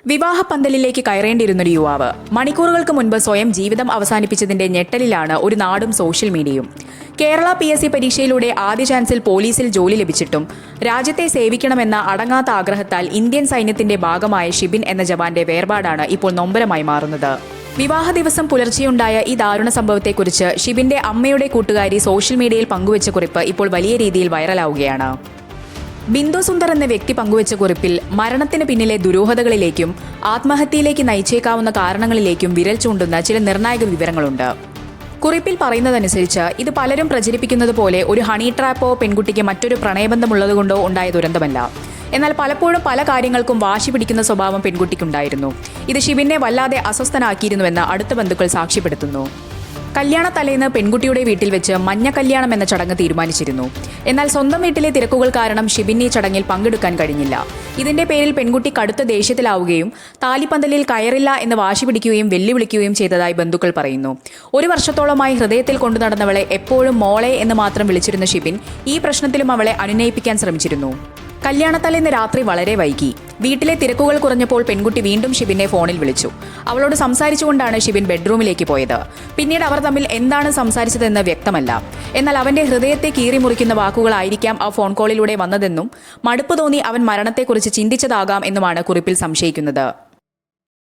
വിവാഹ പന്തലിലേക്ക് കയറേണ്ടിയിരുന്നൊരു യുവാവ് മണിക്കൂറുകൾക്ക് മുൻപ് സ്വയം ജീവിതം അവസാനിപ്പിച്ചതിന്റെ ഞെട്ടലിലാണ് ഒരു നാടും സോഷ്യൽ മീഡിയയും. കേരള PSC പരീക്ഷയിലൂടെ ആദ്യ ചാൻസിൽ പോലീസിൽ ജോലി ലഭിച്ചിട്ടും രാജ്യത്തെ സേവിക്കണമെന്ന അടങ്ങാത്ത ആഗ്രഹത്താൽ ഇന്ത്യൻ സൈന്യത്തിന്റെ ഭാഗമായ ഷിബിൻ എന്ന ജവാന്റെ വേർപാടാണ് ഇപ്പോൾ നൊമ്പരമായി മാറുന്നത്. വിവാഹ ദിവസം പുലർച്ചെയുണ്ടായ ഈ ദാരുണ സംഭവത്തെക്കുറിച്ച് ഷിബിന്റെ അമ്മയുടെ കൂട്ടുകാരി സോഷ്യൽ മീഡിയയിൽ പങ്കുവച്ച കുറിപ്പ് ഇപ്പോൾ വലിയ രീതിയിൽ വൈറലാവുകയാണ്. ബിന്ദു സുന്ദർ എന്ന വ്യക്തി പങ്കുവച്ച കുറിപ്പിൽ മരണത്തിന് പിന്നിലെ ദുരൂഹതകളിലേക്കും ആത്മഹത്യയിലേക്ക് നയിച്ചേക്കാവുന്ന കാരണങ്ങളിലേക്കും വിരൽ ചൂണ്ടുന്ന ചില നിർണായക വിവരങ്ങളുണ്ട്. കുറിപ്പിൽ പറയുന്നതനുസരിച്ച് ഇത് പലരും പ്രചരിപ്പിക്കുന്നത് പോലെ ഒരു ഹണി ട്രാപ്പോ പെൺകുട്ടിക്ക് മറ്റൊരു പ്രണയബന്ധമുള്ളതുകൊണ്ടോ ഉണ്ടായ ദുരന്തമല്ല. എന്നാൽ പലപ്പോഴും പല കാര്യങ്ങൾക്കും വാശി പിടിക്കുന്ന സ്വഭാവം പെൺകുട്ടിക്കുണ്ടായിരുന്നു. ഇത് ഷിബിനെ വല്ലാതെ അസ്വസ്ഥനാക്കിയിരുന്നുവെന്ന് അടുത്ത ബന്ധുക്കൾ സാക്ഷ്യപ്പെടുത്തുന്നു. കല്യാണ തലേന്ന് പെൺകുട്ടിയുടെ വീട്ടിൽ വെച്ച് മഞ്ഞ കല്യാണം എന്ന ചടങ്ങ് തീരുമാനിച്ചിരുന്നു. എന്നാൽ സ്വന്തം വീട്ടിലെ തിരക്കുകൾ കാരണം ഷിബിന് ഈ ചടങ്ങിൽ പങ്കെടുക്കാൻ കഴിഞ്ഞില്ല. ഇതിന്റെ പേരിൽ പെൺകുട്ടി കടുത്ത ദേഷ്യത്തിലാവുകയും താലിപ്പന്തലിൽ കയറില്ല എന്ന് വാശി പിടിക്കുകയും വെല്ലുവിളിക്കുകയും ചെയ്തതായി ബന്ധുക്കൾ പറയുന്നു. ഒരു വർഷത്തോളമായി ഹൃദയത്തിൽ കൊണ്ടു നടന്നവളെ എപ്പോഴും മോളെ എന്ന് മാത്രം വിളിച്ചിരുന്ന ഷിബിൻ ഈ പ്രശ്നത്തിലും അവളെ അനുനയിപ്പിക്കാൻ ശ്രമിച്ചിരുന്നു. കല്യാണത്തലേന്ന് രാത്രി വളരെ വൈകി. വീട്ടിലെ തിരക്കുകൾ കുറഞ്ഞപ്പോൾ പെൺകുട്ടി വീണ്ടും ഷിബിനെ ഫോണിൽ വിളിച്ചു. അവളോട് സംസാരിച്ചുകൊണ്ടാണ് ഷിബിൻ ബെഡ്റൂമിലേക്ക് പോയത്. പിന്നീട് അവർ തമ്മിൽ എന്താണ് സംസാരിച്ചതെന്ന് വ്യക്തമല്ല. എന്നാൽ അവന്റെ ഹൃദയത്തെ കീറിമുറിക്കുന്ന വാക്കുകളായിരിക്കാം ആ ഫോൺ കോളിലൂടെ വന്നതെന്നും മടുപ്പ് തോന്നി അവൻ മരണത്തെക്കുറിച്ച് ചിന്തിച്ചതാകാം എന്നുമാണ് കുറിപ്പിൽ സംശയിക്കുന്നത്.